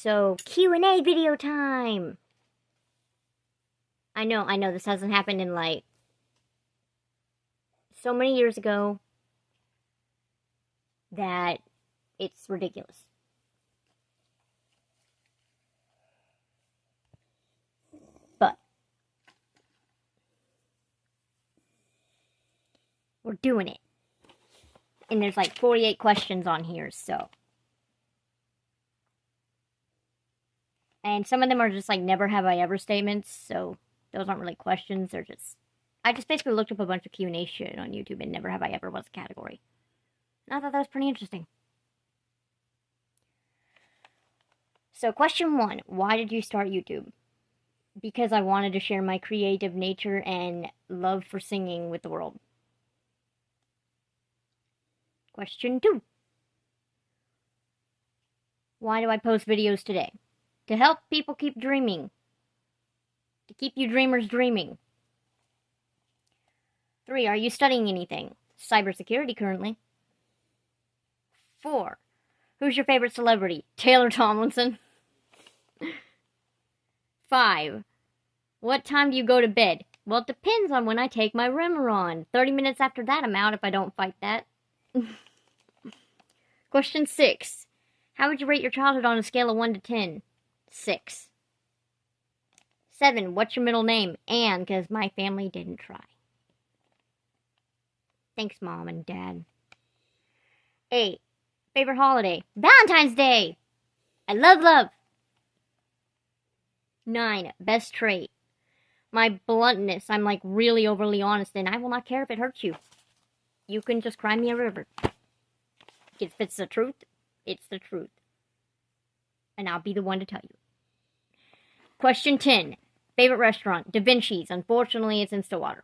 So, Q&A video time! I know, this hasn't happened in, like, so many years ago that it's ridiculous. But we're doing it. And there's like 48 questions on here, so. And some of them are just like never have I ever statements, so those aren't really questions, they're just... I just basically looked up a bunch of Q&A shit on YouTube and never have I ever was a category. And I thought that was pretty interesting. So question 1, why did you start YouTube? Because I wanted to share my creative nature and love for singing with the world. Question 2. Why do I post videos today? To help people keep dreaming. To keep you dreamers dreaming. 3. Are you studying anything? Cybersecurity currently. 4. Who's your favorite celebrity? Taylor Tomlinson. 5. What time do you go to bed? Well, it depends on when I take my Remeron. 30 minutes after that, I'm out if I don't fight that. Question 6. How would you rate your childhood on a scale of 1 to 10? 6. 7. What's your middle name? Anne, because my family didn't try. Thanks, Mom and Dad. 8. Favorite holiday? Valentine's Day! I love love! 9. Best trait? My bluntness. I'm like really overly honest and I will not care if it hurts you. You can just cry me a river. If it's the truth, it's the truth. And I'll be the one to tell you. Question 10. Favorite restaurant? Da Vinci's. Unfortunately, it's in Stillwater.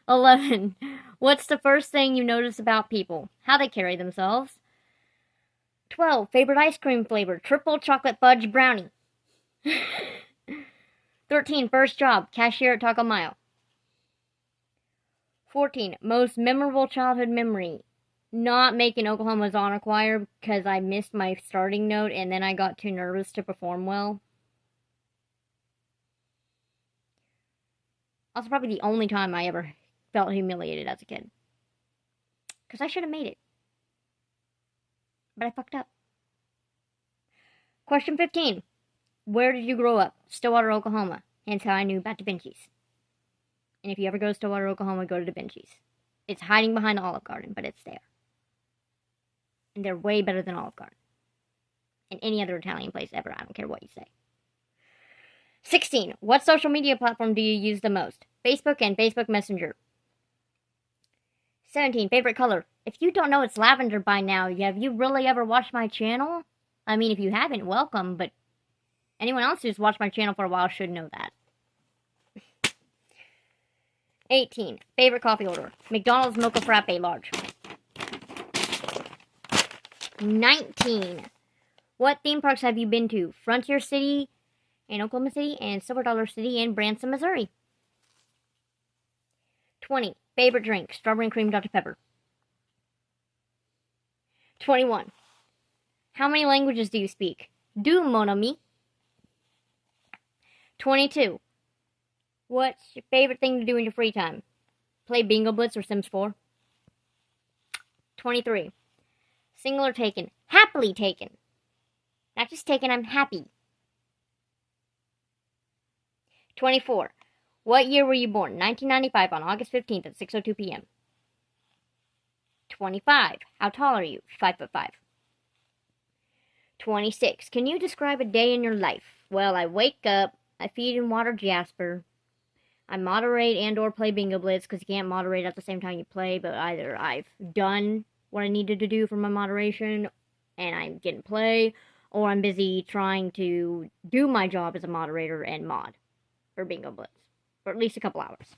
11. What's the first thing you notice about people? How they carry themselves. 12. Favorite ice cream flavor? Triple chocolate fudge brownie. 13. First job? Cashier at Taco Mayo. 14. Most memorable childhood memory? Not making Oklahoma's honor choir because I missed my starting note and then I got too nervous to perform well. Also probably the only time I ever felt humiliated as a kid. Because I should have made it. But I fucked up. Question 15. Where did you grow up? Stillwater, Oklahoma. Hence how I knew about Da Vinci's. And if you ever go to Stillwater, Oklahoma, go to Da Vinci's. It's hiding behind the Olive Garden, but it's there. And they're way better than Olive Garden. And any other Italian place ever. I don't care what you say. 16. What social media platform do you use the most? Facebook and Facebook Messenger. 17. Favorite color? If you don't know it's lavender by now, have you really ever watched my channel? I mean, if you haven't, welcome, but anyone else who's watched my channel for a while should know that. 18. Favorite coffee order? McDonald's Mocha Frappe Large. 19. What theme parks have you been to? Frontier City in Oklahoma City and Silver Dollar City in Branson, Missouri. 20. Favorite drink? Strawberry and cream Dr. Pepper. 21. How many languages do you speak? Deux, mon ami. 22. What's your favorite thing to do in your free time? Play Bingo Blitz or Sims 4. 23. Single or taken? Happily taken. Not just taken, I'm happy. 24. What year were you born? 1995 on August 15th at 6:02 p.m. 25. How tall are you? 5'5". 26. Can you describe a day in your life? Well, I wake up, I feed and water Jasper, I moderate and or play Bingo Blitz because you can't moderate at the same time you play, but either I've done what I needed to do for my moderation and I'm getting play, or I'm busy trying to do my job as a moderator and mod for Bingo Blitz for at least a couple hours.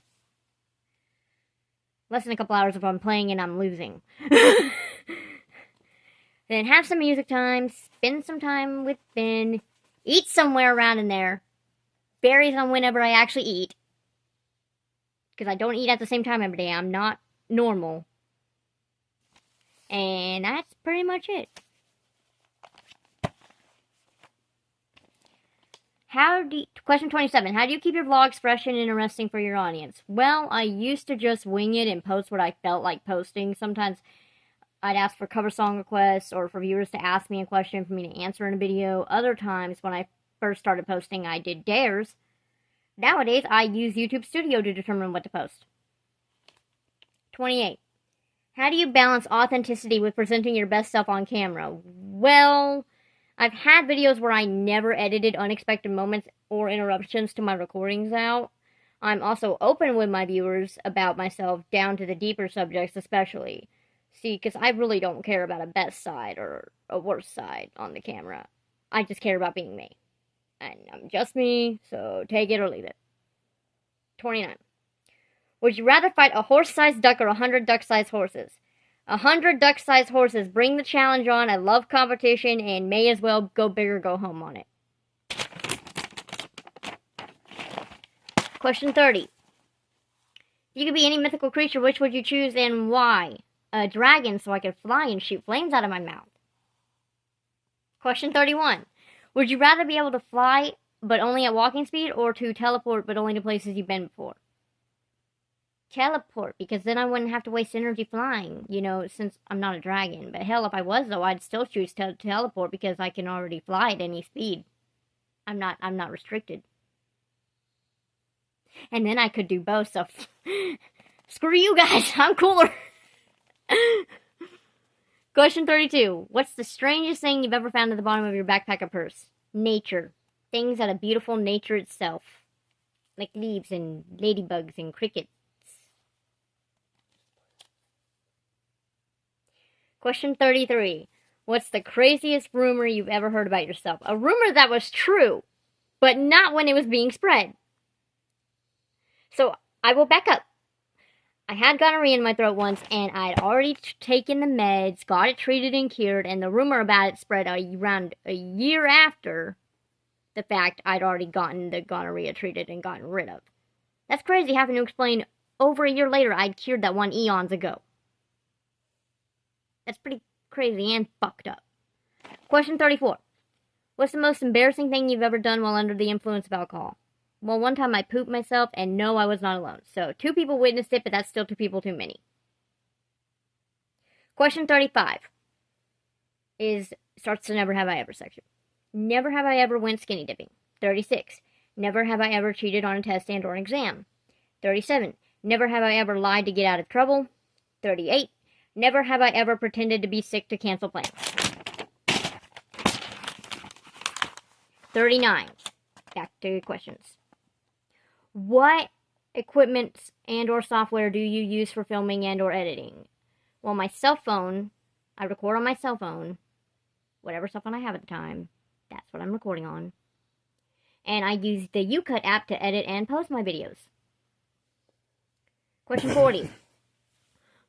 Less than a couple hours if I'm playing and I'm losing. Then have some music time, spend some time with Ben, eat somewhere around in there, berries on whenever I actually eat, because I don't eat at the same time every day. I'm not normal. And that's pretty much it. Question 27. How do you keep your vlogs fresh and interesting for your audience? Well, I used to just wing it and post what I felt like posting. Sometimes I'd ask for cover song requests or for viewers to ask me a question for me to answer in a video. Other times, when I first started posting, I did dares. Nowadays, I use YouTube Studio to determine what to post. 28. How do you balance authenticity with presenting your best self on camera? Well, I've had videos where I never edited unexpected moments or interruptions to my recordings out. I'm also open with my viewers about myself down to the deeper subjects especially. See, because I really don't care about a best side or a worst side on the camera. I just care about being me. And I'm just me, so take it or leave it. 29. Would you rather fight a horse-sized duck or 100 duck-sized horses? 100 duck-sized horses. Bring the challenge on. I love competition and may as well go big or go home on it. Question 30. If you could be any mythical creature, which would you choose and why? A dragon, so I could fly and shoot flames out of my mouth. Question 31. Would you rather be able to fly, but only at walking speed, or to teleport, but only to places you've been before? Teleport, because then I wouldn't have to waste energy flying, since I'm not a dragon. But hell, if I was, though, I'd still choose to teleport, because I can already fly at any speed. I'm not restricted. And then I could do both, so screw you guys, I'm cooler. Question 32. What's the strangest thing you've ever found at the bottom of your backpack or purse? Nature. Things out of beautiful nature itself. Like leaves and ladybugs and crickets. Question 33. What's the craziest rumor you've ever heard about yourself? A rumor that was true, but not when it was being spread. So, I will back up. I had gonorrhea in my throat once, and I'd already taken the meds, got it treated and cured, and the rumor about it spread around a year after the fact I'd already gotten the gonorrhea treated and gotten rid of. That's crazy having to explain over a year later I'd cured that one eons ago. That's pretty crazy and fucked up. Question 34. What's the most embarrassing thing you've ever done while under the influence of alcohol? Well, one time I pooped myself, and no, I was not alone. So, 2 people witnessed it, but that's still 2 people too many. Question 35 starts the never have I ever section. Never have I ever went skinny dipping. 36. Never have I ever cheated on a test and or an exam. 37. Never have I ever lied to get out of trouble. 38. Never have I ever pretended to be sick to cancel plans. 39. Back to questions. What equipment and or software do you use for filming and or editing? Well, my cell phone, I record on my cell phone, whatever cell phone I have at the time, that's what I'm recording on. And I use the YouCut app to edit and post my videos. Question 40.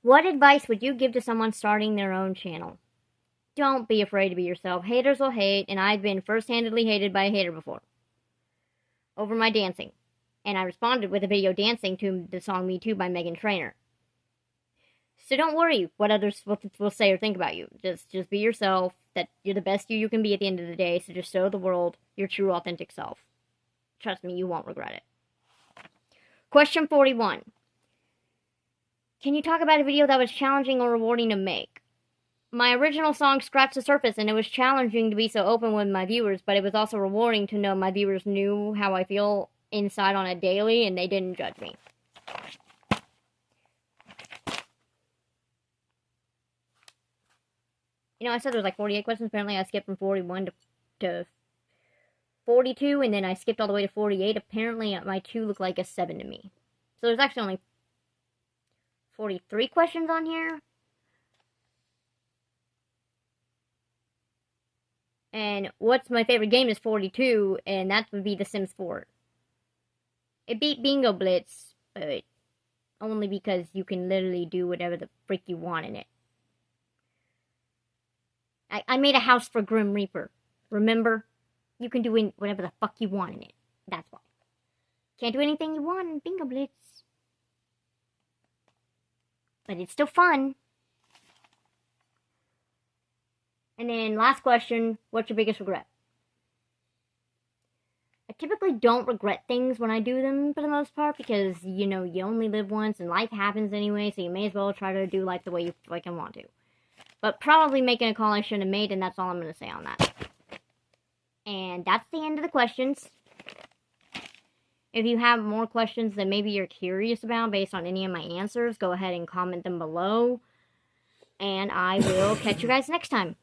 What advice would you give to someone starting their own channel? Don't be afraid to be yourself. Haters will hate, and I've been first-handedly hated by a hater before. Over my dancing. And I responded with a video dancing to the song Me Too by Meghan Trainor. So don't worry what others will say or think about you. Just be yourself, that you're the best you can be at the end of the day, so just show the world your true, authentic self. Trust me, you won't regret it. Question 41. Can you talk about a video that was challenging or rewarding to make? My original song scratched the surface, and it was challenging to be so open with my viewers, but it was also rewarding to know my viewers knew how I feel inside on a daily, and they didn't judge me. I said there was like 48 questions. Apparently, I skipped from 41 to 42, and then I skipped all the way to 48. Apparently, my 2 looked like a 7 to me. So there's actually only 43 questions on here. And what's my favorite game is 42, and that would be The Sims 4. It beat Bingo Blitz, but only because you can literally do whatever the frick you want in it. I made a house for Grim Reaper. Remember? You can do whatever the fuck you want in it. That's why. Can't do anything you want in Bingo Blitz. But it's still fun. And then last question, what's your biggest regret? I typically don't regret things when I do them for the most part because, you know, you only live once and life happens anyway, so you may as well try to do life the way you fucking want to. But probably making a call I shouldn't have made, and that's all I'm going to say on that. And that's the end of the questions. If you have more questions that maybe you're curious about based on any of my answers, go ahead and comment them below. And I will catch you guys next time.